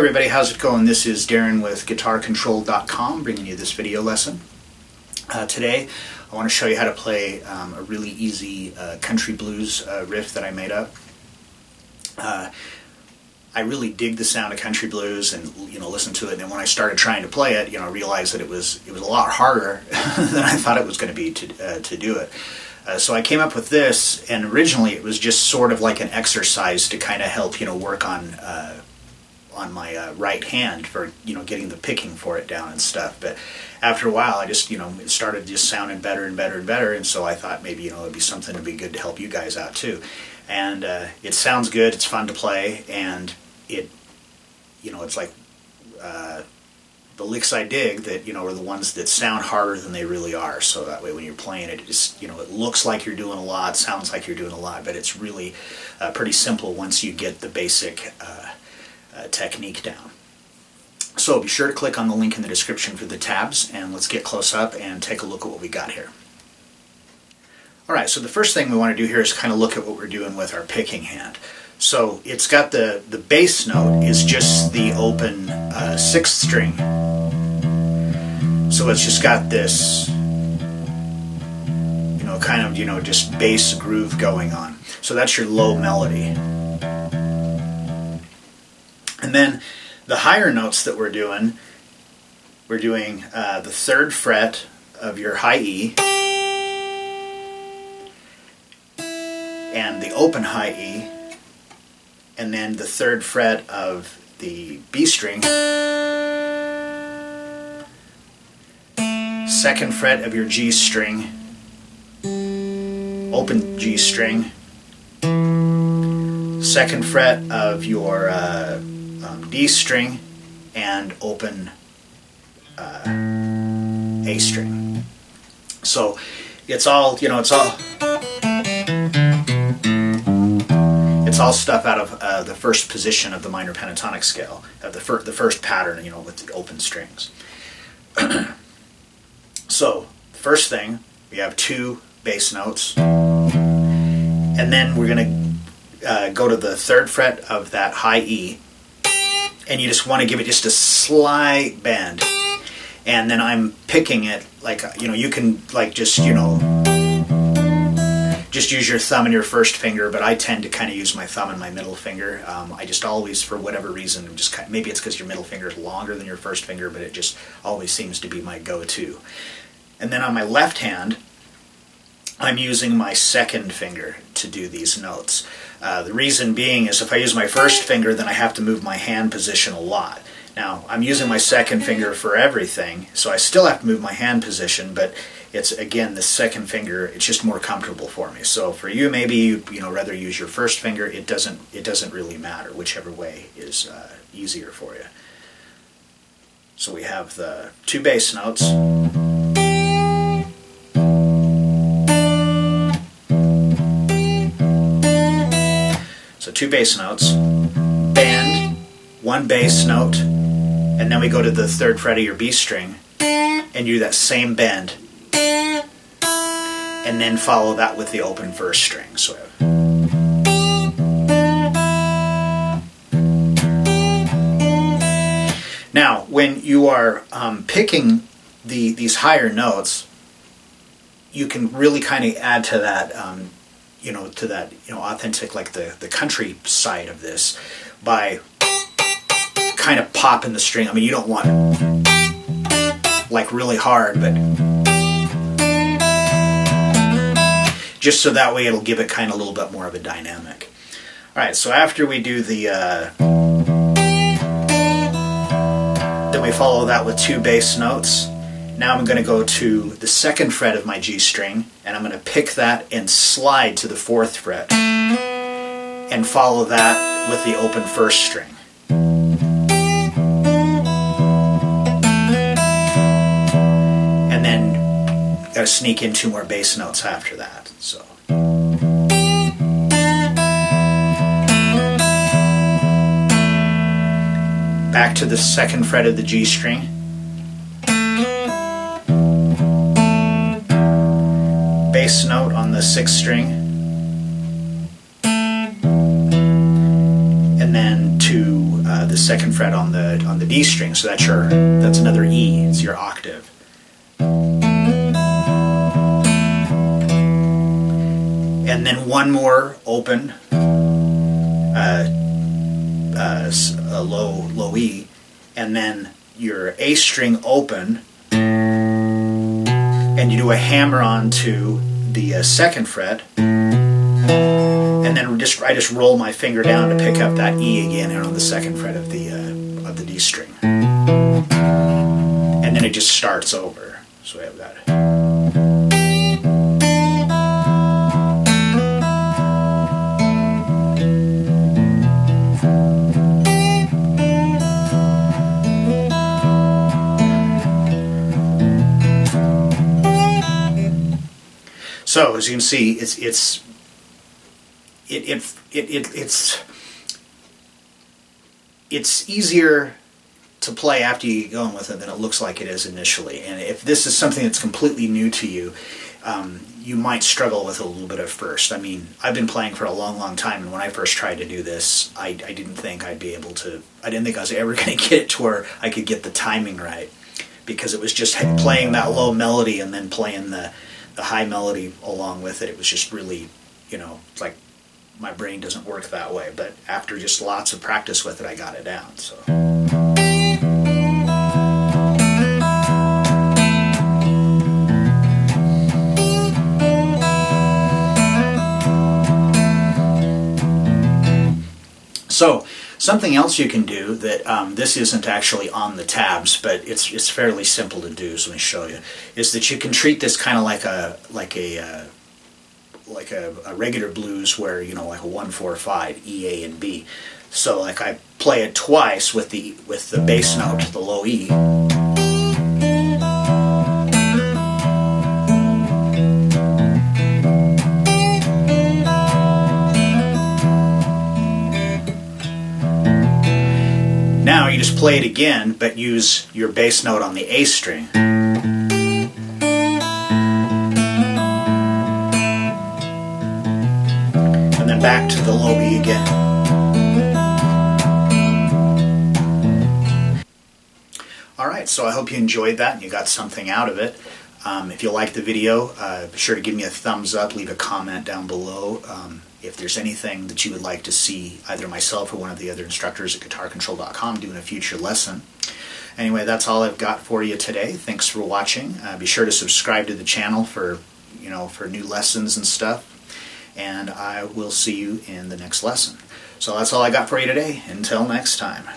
everybody, how's it going? This is Darrin with GuitarControl.com bringing you this video lesson. Today I want to show you how to play a really easy country blues riff that I made up. I really dig the sound of country blues and listen to it, and when I started trying to play it, I realized that it was a lot harder than I thought it was going to be to do it. So I came up with this, and originally it was just sort of like an exercise to kind of help work on my right hand for getting the picking for it down and stuff. But after a while, I just it started just sounding better and better and better, and so I thought maybe it'd be something to be good to help you guys out too. And it sounds good, it's fun to play, and it's like the licks I dig that are the ones that sound harder than they really are. So that way when you're playing it, it just it looks like you're doing a lot, sounds like you're doing a lot, but it's really pretty simple once you get the basic technique down. So be sure to click on the link in the description for the tabs, and let's get close up and take a look at what we got here. Alright, so the first thing we want to do here is kind of look at what we're doing with our picking hand. So it's got the bass note is just the open 6th string. So it's just got this kind of just bass groove going on. So that's your low melody. And then the higher notes that we're doing the 3rd fret of your high E and the open high E, and then the 3rd fret of the B string, 2nd fret of your G string, open G string, 2nd fret of your D string, and open A string. So it's all stuff out of the first position of the minor pentatonic scale, of the first pattern, with the open strings. So first thing, we have 2 bass notes, and then we're going to go to the 3rd fret of that high E, and you just want to give it just a slight bend, and then I'm picking it like you can just use your thumb and your first finger, but I tend to kind of use my thumb and my middle finger. I just always, for whatever reason, maybe it's because your middle finger is longer than your first finger, but it just always seems to be my go-to. And then on my left hand, I'm using my 2nd finger to do these notes. The reason being is if I use my first finger, then I have to move my hand position a lot. Now, I'm using my 2nd finger for everything, so I still have to move my hand position, but it's, again, the 2nd finger, it's just more comfortable for me. So for you, maybe you'd rather use your first finger. It doesn't really matter, whichever way is easier for you. So we have the 2 bass notes. So 2 bass notes, bend, 1 bass note, and then we go to the 3rd fret of your B string and do that same bend, and then follow that with the open 1st string. So now, when you are picking these higher notes, you can really kind of add to that, authentic, like the country side of this, by kind of popping the string. I mean, you don't want like really hard, but just so that way it'll give it kind of a little bit more of a dynamic. Alright, so after we do the then we follow that with 2 bass notes. Now I'm going to go to the 2nd fret of my G string, and I'm going to pick that and slide to the 4th fret, and follow that with the open 1st string. And then got to sneak in 2 more bass notes after that. So back to the 2nd fret of the G string, bass note on the 6th string, and then to the second fret on the D string. So that's another E. It's your octave. And then one more open, a low E, and then your A string open, and you do a hammer onto the second fret, and then I just roll my finger down to pick up that E again on the second fret of the D string, and then it just starts over. So I have that. So as you can see, it's easier to play after you get going with it than it looks like it is initially. And if this is something that's completely new to you, you might struggle with it a little bit at first. I mean, I've been playing for a long, long time, and when I first tried to do this, I didn't think I'd be able to. I didn't think I was ever going to get it to where I could get the timing right, because it was just playing that low melody and then playing the high melody along with it. It was just really, it's like my brain doesn't work that way. But after just lots of practice with it, I got it down. So. So something else you can do that this isn't actually on the tabs, but it's fairly simple to do. So let me show you. Is that you can treat this kind of like a regular blues, where like a 1-4-5 E, A, and B. So like I play it twice with the bass note, the low E. Now you just play it again, but use your bass note on the A string. And then back to the low E again. Alright, so I hope you enjoyed that and you got something out of it. If you liked the video, be sure to give me a thumbs up, leave a comment down below. If there's anything that you would like to see either myself or one of the other instructors at GuitarControl.com do in a future lesson. Anyway, that's all I've got for you today. Thanks for watching. Be sure to subscribe to the channel for new lessons and stuff. And I will see you in the next lesson. So that's all I got for you today. Until next time.